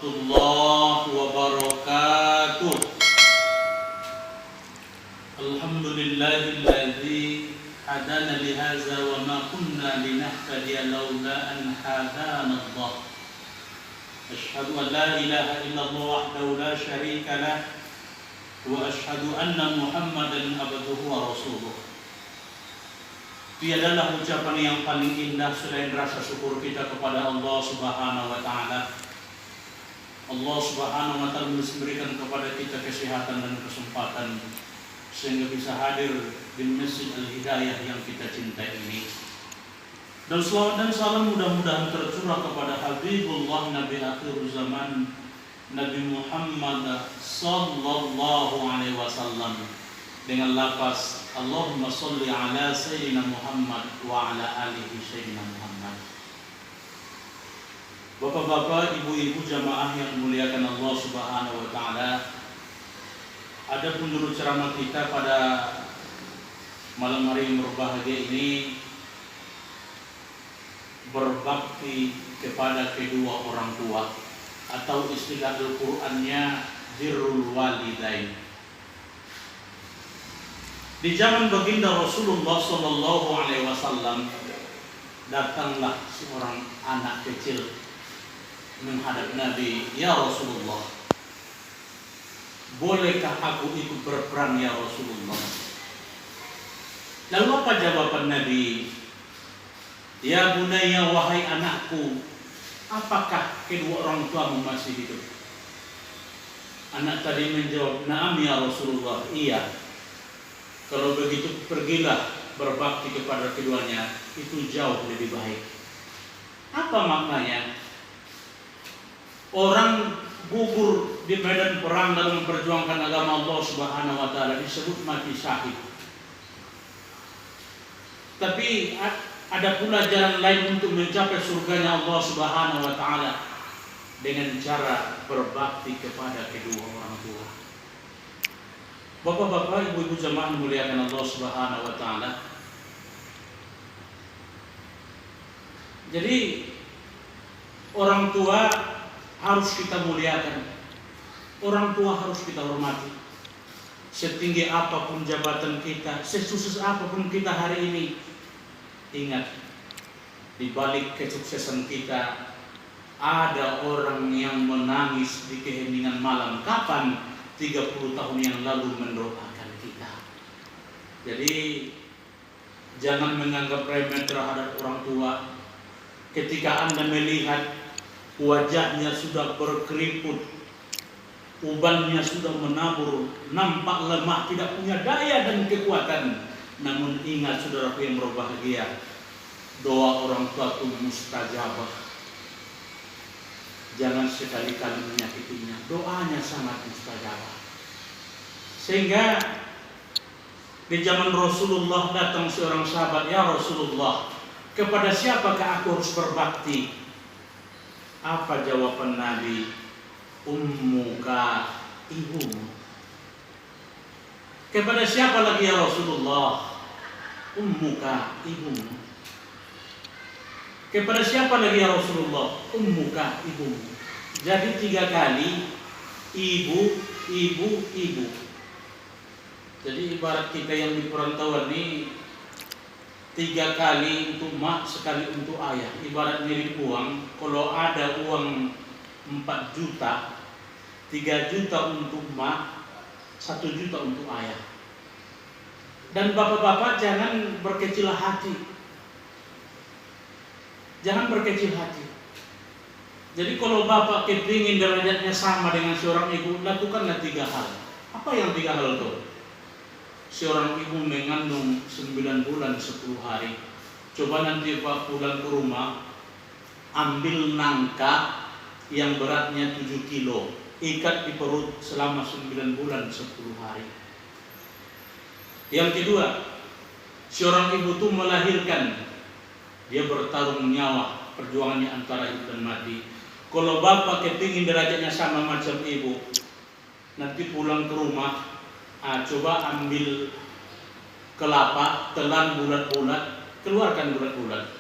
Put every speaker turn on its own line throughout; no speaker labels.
Allah wabarakatuh. Alhamdulillahilladzi hadana lihaza wa ma kunna linahtadiya laula an hadana Allah. Asyhadu an la ilaha illallah wahdahu la syarika lah wa asyhadu anna Muhammadan abduhu wa rasuluh. Tiadalah ucapan yang paling indah selain rasa syukur kita kepada Allah Subhanahu wa taala. Allah Subhanahu wa taala memberikan kepada kita kesehatan dan kesempatan sehingga bisa hadir di Masjid Al-Hidayah yang kita cintai ini. Dan selawat dan salam mudah-mudahan tercurah kepada Habibullah Nabi akhir zaman Nabi Muhammad sallallahu alaihi wasallam dengan lafaz Allahumma sholli ala sayyidina Muhammad wa ala alihi sayyidina Muhammad. Bapak-bapak, ibu-ibu jamaah yang dimuliakan Allah Subhanahu wa taala. Adapun judul ceramah kita pada malam hari yang berbahagia ini, berbakti kepada kedua orang tua, atau istilah Al-Qur'annya birrul walidain. Di zaman baginda Rasulullah sallallahu alaihi wasallam, datanglah seorang anak kecil menghadap Nabi, "Ya Rasulullah, bolehkah aku ikut berperang ya Rasulullah?" Lalu apa jawaban Nabi? "Ya bunayya, wahai anakku, apakah kedua orang tuamu masih hidup?" Anak tadi menjawab, "Na'am ya Rasulullah, iya." "Kalau begitu pergilah berbakti kepada keduanya, itu jauh lebih baik." Apa maknanya? Orang gugur di medan perang dalam memperjuangkan agama Allah Subhanahu wa taala disebut mati syahid. Tapi ada pula jalan lain untuk mencapai surganya Allah Subhanahu wa taala dengan cara berbakti kepada kedua orang tua. Bapak-bapak, ibu-ibu jamaah dimuliakan Allah Subhanahu wa taala. Jadi orang tua harus kita muliakan, orang tua harus kita hormati. Setinggi apapun jabatan kita, sesukses apapun kita hari ini, ingat, di balik kesuksesan kita ada orang yang menangis di keheningan malam. Kapan? 30 tahun yang lalu mendoakan kita. Jadi jangan menganggap remeh terhadap orang tua. Ketika Anda melihat wajahnya sudah berkeriput, ubannya sudah menabur, nampak lemah, tidak punya daya dan kekuatan. Namun ingat saudaraku yang berbahagia, doa orang tua itu mustajabah. Jangan sekali-kali menyakitinya, doanya sangat mustajabah. Sehingga di zaman Rasulullah datang seorang sahabat, "Ya Rasulullah, kepada siapakah aku harus berbakti?" Apa jawaban Nabi? "Ummuka, ibumu." Kepada siapa lagi ya Rasulullah? "Ummuka, ibumu." Kepada siapa lagi ya Rasulullah? "Ummuka, ibumu." Jadi 3 kali ibu, ibu, ibu. Jadi ibarat kita yang di perantauan ini 3 kali untuk mak, sekali untuk ayah. Ibarat mirip uang, kalau ada uang 4 juta, 3 juta untuk mak, 1 juta untuk ayah. Dan bapak-bapak jangan berkecil hati. Jangan berkecil hati. Jadi kalau bapak kepingin derajatnya sama dengan seorang ibu, lakukanlah 3 hal. Apa yang 3 hal itu? Seorang ibu mengandung 9 bulan 10 hari. Coba nanti Pak pulang ke rumah, ambil nangka yang beratnya 7 kilo, ikat di perut selama 9 bulan 10 hari. Yang kedua, seorang ibu itu melahirkan, dia bertarung nyawa, perjuangannya antara hidup dan mati. Kalau bapak kepingin derajatnya sama macam ibu, nanti pulang ke rumah, coba ambil kelapa, telan bulat-bulat, keluarkan bulat-bulat.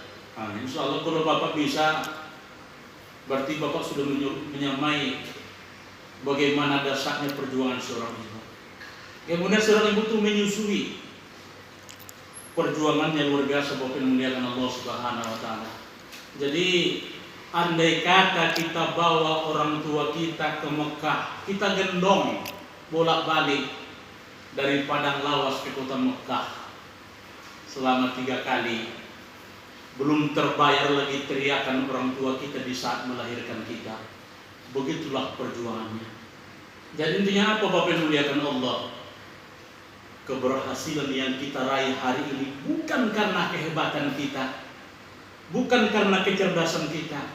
Insya Allah kalau bapak bisa Berarti Bapak sudah menyamai bagaimana dasarnya perjuangan seorang ibu. Kemudian seorang ibu itu menyusui perjuangannya luar biasa, Bapak yang memuliakan Allah Subhanahu wa taala. Jadi andai kata kita bawa orang tua kita ke Mekah, kita gendong bolak-balik dari Padang Lawas ke kota Mekah selama 3 kali, belum terbayar lagi teriakan orang tua kita di saat melahirkan kita. Begitulah perjuangannya. Jadi intinya apa, Bapak yang muliakan Allah? Keberhasilan yang kita raih hari ini bukan karena kehebatan kita, bukan karena kecerdasan kita,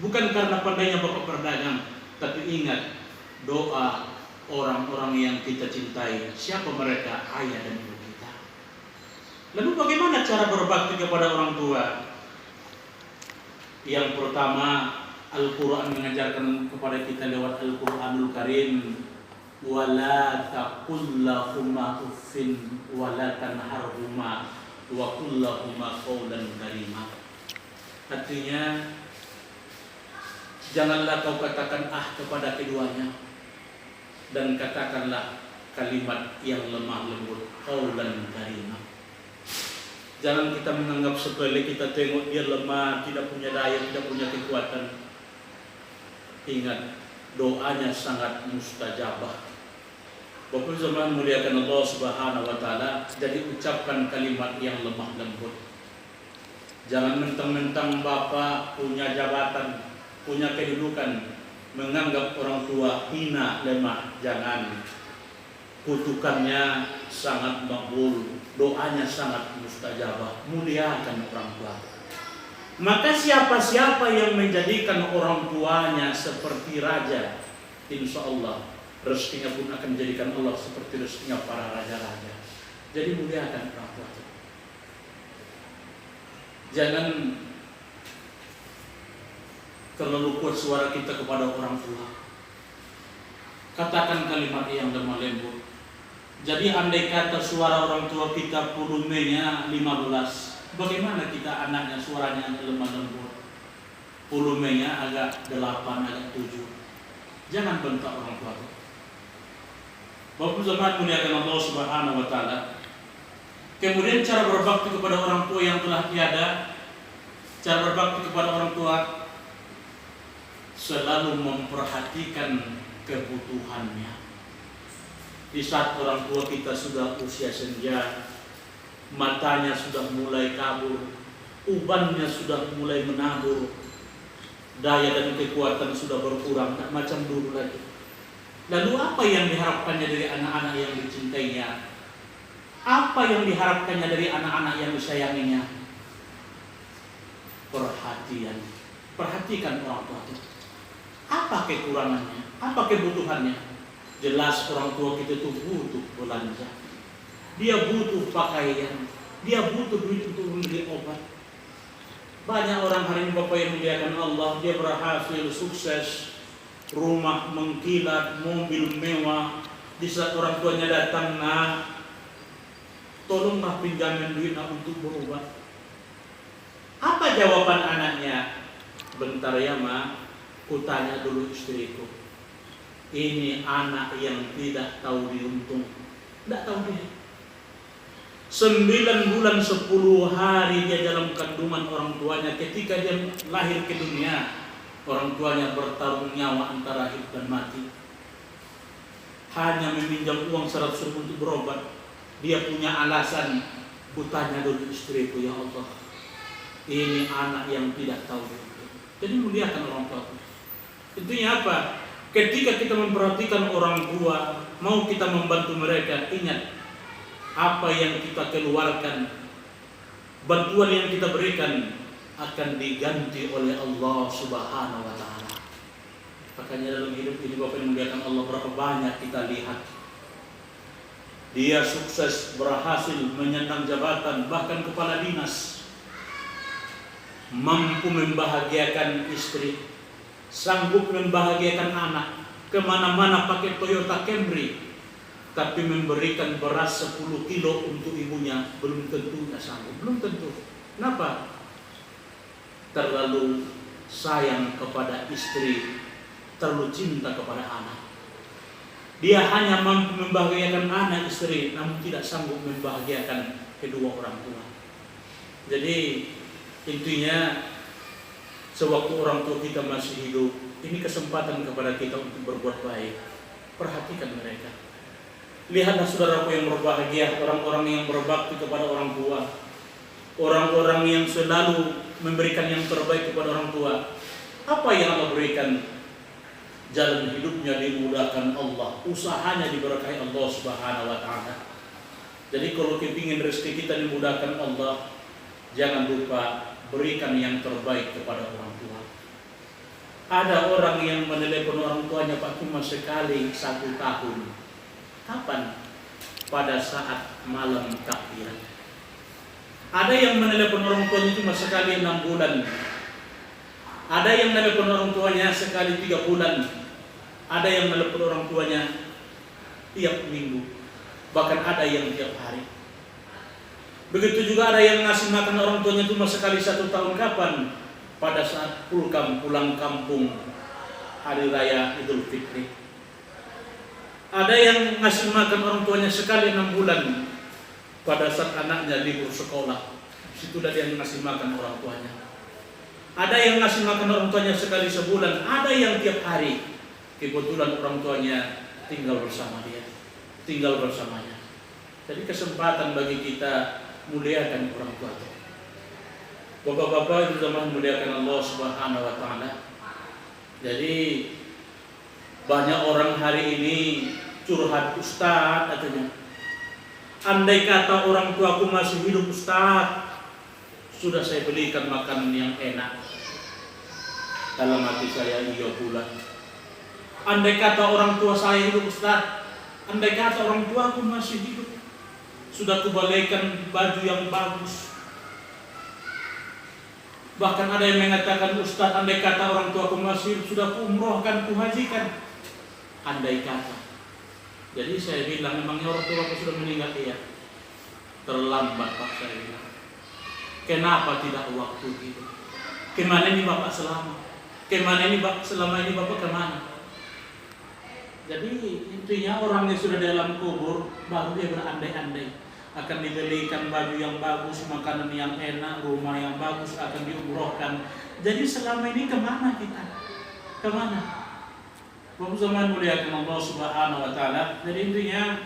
bukan karena pandainya Bapak berdagang, tapi ingat doa orang-orang yang kita cintai. Siapa mereka? Ayah dan ibu kita. Lalu bagaimana cara berbakti kepada orang tua? Yang pertama, Al-Quran mengajarkan kepada kita lewat Al-Quranul Karim, wala taqul lahuma uffin wala tanharhuma wa qul lahuma qawlan karima. Artinya, janganlah kau katakan kepada keduanya, dan katakanlah kalimat yang lemah lembut, qawlan karima. Jangan kita menganggap sepele, kita tengok dia lemah, tidak punya daya, tidak punya kekuatan. Ingat, doanya sangat mustajabah. Bapak zaman muliakan Allah Subhanahu wa taala, jadi ucapkan kalimat yang lemah lembut. Jangan mentang-mentang Bapak punya jabatan, punya kedudukan, menganggap orang tua hina, lemah. Jangan. Kutukannya sangat makbul, doanya sangat mustajabah. Muliakan orang tua. Maka siapa-siapa yang menjadikan orang tuanya seperti raja, insya Allah rezekinya pun akan menjadikan Allah seperti rezekinya para raja-raja. Jadi muliakan orang tua. Jangan terlalu kuat suara kita kepada orang tua. Katakan kalimat yang lemah lembut. Jadi andai kata suara orang tua kita volumenya 15, bagaimana kita anaknya suaranya lemah lembut, volumenya agak 8, agak 7. Jangan bentak orang tua. Bapak zaman muliakan Allah Subhanahu wa taala. Kemudian cara berbakti kepada orang tua yang telah tiada, cara berbakti kepada orang tua selalu memperhatikan kebutuhannya. Di saat orang tua kita sudah usia senja, matanya sudah mulai kabur, ubannya sudah mulai menabur, daya dan kekuatan sudah berkurang, tak macam dulu lagi. Lalu apa yang diharapkannya dari anak-anak yang dicintainya? Apa yang diharapkannya dari anak-anak yang disayanginya? Perhatian. Perhatikan orang tua itu. Apa kekurangannya? Apa kebutuhannya? Jelas orang tua kita itu butuh belanja. Dia butuh pakaian. Dia butuh duit untuk membeli obat. Banyak orang hari ini Bapak yang muliakan Allah, dia berhasil sukses, rumah mengkilat, mobil mewah. Di saat orang tuanya datang, nak, tolonglah pinjamin duit untuk berobat. Apa jawaban anaknya? Bentar ya ma, kutanya dulu istriku. Ini anak yang tidak tahu diuntung, tidak tahu diri. 9 bulan 10 hari dia dalam kandungan orang tuanya. Ketika dia lahir ke dunia, orang tuanya bertarung nyawa antara hidup dan mati. Hanya meminjam uang 100 ribu untuk berobat. Dia punya alasan, kutanya dulu istriku, ya Allah, ini anak yang tidak tahu diuntung. Jadi muliakan orang tua. Intinya apa? Ketika kita memperhatikan orang tua, mau kita membantu mereka, ingat apa yang kita keluarkan, bantuan yang kita berikan akan diganti oleh Allah Subhanahu wa taala. Makanya dalam hidup ini Bapak yang muliakan Allah, berapa banyak kita lihat dia sukses, berhasil menyandang jabatan, bahkan kepala dinas, mampu membahagiakan istri, sanggup membahagiakan anak, kemana-mana pakai Toyota Camry, tapi memberikan beras 10 kilo untuk ibunya, belum tentu sanggup, belum tentu. Kenapa? Terlalu sayang kepada istri, terlalu cinta kepada anak. Dia hanya mampu membahagiakan anak istri, namun tidak sanggup membahagiakan kedua orang tua. Jadi intinya, sewaktu orang tua kita masih hidup, ini kesempatan kepada kita untuk berbuat baik. Perhatikan mereka. Lihatlah saudaraku yang berbahagia, orang-orang yang berbakti kepada orang tua, orang-orang yang selalu memberikan yang terbaik kepada orang tua. Apa yang Allah berikan? Jalan hidupnya dimudahkan Allah, usahanya diberkahi Allah Subhanahu wa taala. Jadi kalau kepingin rezeki kita dimudahkan Allah, jangan lupa berikan yang terbaik kepada orang tua. Ada orang yang menelepon orang tuanya Pak cuma sekali 1 tahun. Kapan? Pada saat malam takbiran. Ada yang menelepon orang tuanya cuma sekali 6 bulan. Ada yang menelepon orang tuanya sekali 3 bulan. Ada yang menelepon orang tuanya tiap minggu. Bahkan ada yang tiap hari. Begitu juga ada yang ngasih makan orang tuanya cuma sekali 1 tahun. Kapan? Pada saat pulang kampung hari raya Idul Fitri. Ada yang ngasih makan orang tuanya sekali 6 bulan. Pada saat anaknya libur sekolah, situlah dia ngasih makan orang tuanya. Ada yang ngasih makan orang tuanya sekali sebulan. Ada yang tiap hari. Kebetulan orang tuanya tinggal bersama dia, tinggal bersamanya. Jadi kesempatan bagi kita muliakan orang tua. Bapak-bapak yang sudah memuliakan Allah Subhanahu wa taala. Jadi banyak orang hari ini curhat, Ustaz katanya. Andai kata orang tuaku masih hidup Ustaz, sudah saya belikan makanan yang enak. Dalam hati saya, iya pula. Andai kata orang tua saya hidup Ustaz, andai kata orang tuaku masih hidup, sudah kubalikan baju yang bagus. Bahkan ada yang mengatakan, Ustaz, andai kata orang tuaku masih hidup, sudah kuumrohkan, kuhajikan. Andai kata. Jadi saya bilang, memangnya orang tuaku sudah meninggal? Iya. Terlambat Pak, saya bilang. Kenapa tidak waktu itu? Kemana ini Bapak selama? Kemana ini Bapak selama ini Bapak kemana? Jadi intinya orang yang sudah dalam kubur baru dia berandai-andai akan dibelikan baju yang bagus, makanan yang enak, rumah yang bagus, akan diumrohkan. Jadi selama ini kemana kita? Kemana? Bapak zaman muliakan Allah Subhanahu wa taala. Jadi intinya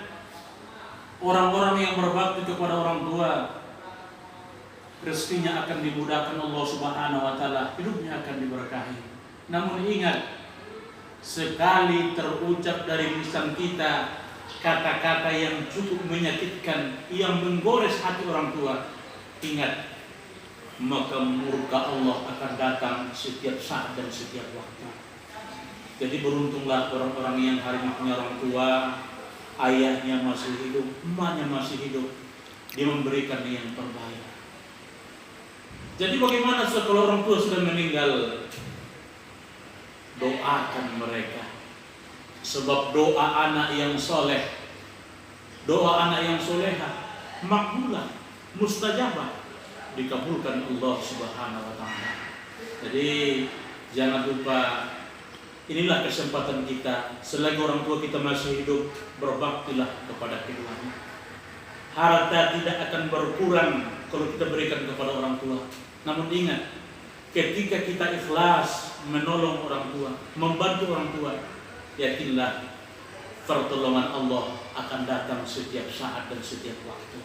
orang-orang yang berbakti kepada orang tua, rezekinya akan dimudahkan Allah Subhanahu wa taala, hidupnya akan diberkahi. Namun ingat, sekali terucap dari lisan kita kata-kata yang cukup menyakitkan, yang menggores hati orang tua, ingat, maka murka Allah akan datang setiap saat dan setiap waktu. Jadi beruntunglah orang-orang yang hari ini punya orang tua, ayahnya masih hidup, emaknya masih hidup, dia memberikan yang terbaik. Jadi bagaimana kalau orang tua sudah meninggal? Doakan mereka. Sebab doa anak yang soleh, doa anak yang soleha, makbulah, mustajabah, dikabulkan Allah Subhanahu wa taala. Jadi jangan lupa, inilah kesempatan kita. Selagi orang tua kita masih hidup, berbaktilah kepada keduanya. Harta tidak akan berkurang kalau kita berikan kepada orang tua. Namun ingat, ketika kita ikhlas menolong orang tua, membantu orang tua, yakinlah pertolongan Allah akan datang setiap saat dan setiap waktu.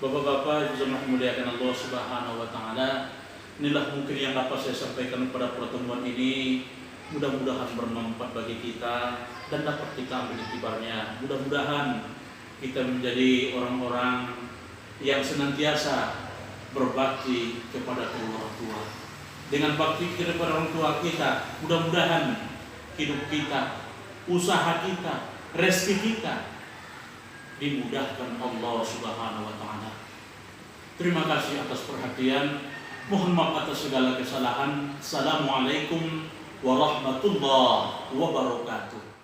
Bapak-bapak yang dimuliakan Allah Subhanahu wa taala, inilah mungkin yang dapat saya sampaikan pada pertemuan ini. Mudah-mudahan bermanfaat bagi kita dan dapat kita ambil iktibarnya. Mudah-mudahan kita menjadi orang-orang yang senantiasa berbakti kepada kedua orang tua. Dengan bakti kepada orang tua kita, mudah-mudahan hidup kita, usaha kita, rezeki kita dimudahkan Allah Subhanahu wa taala. Terima kasih atas perhatian. Mohon maaf atas segala kesalahan. Assalamualaikum warahmatullahi wabarakatuh.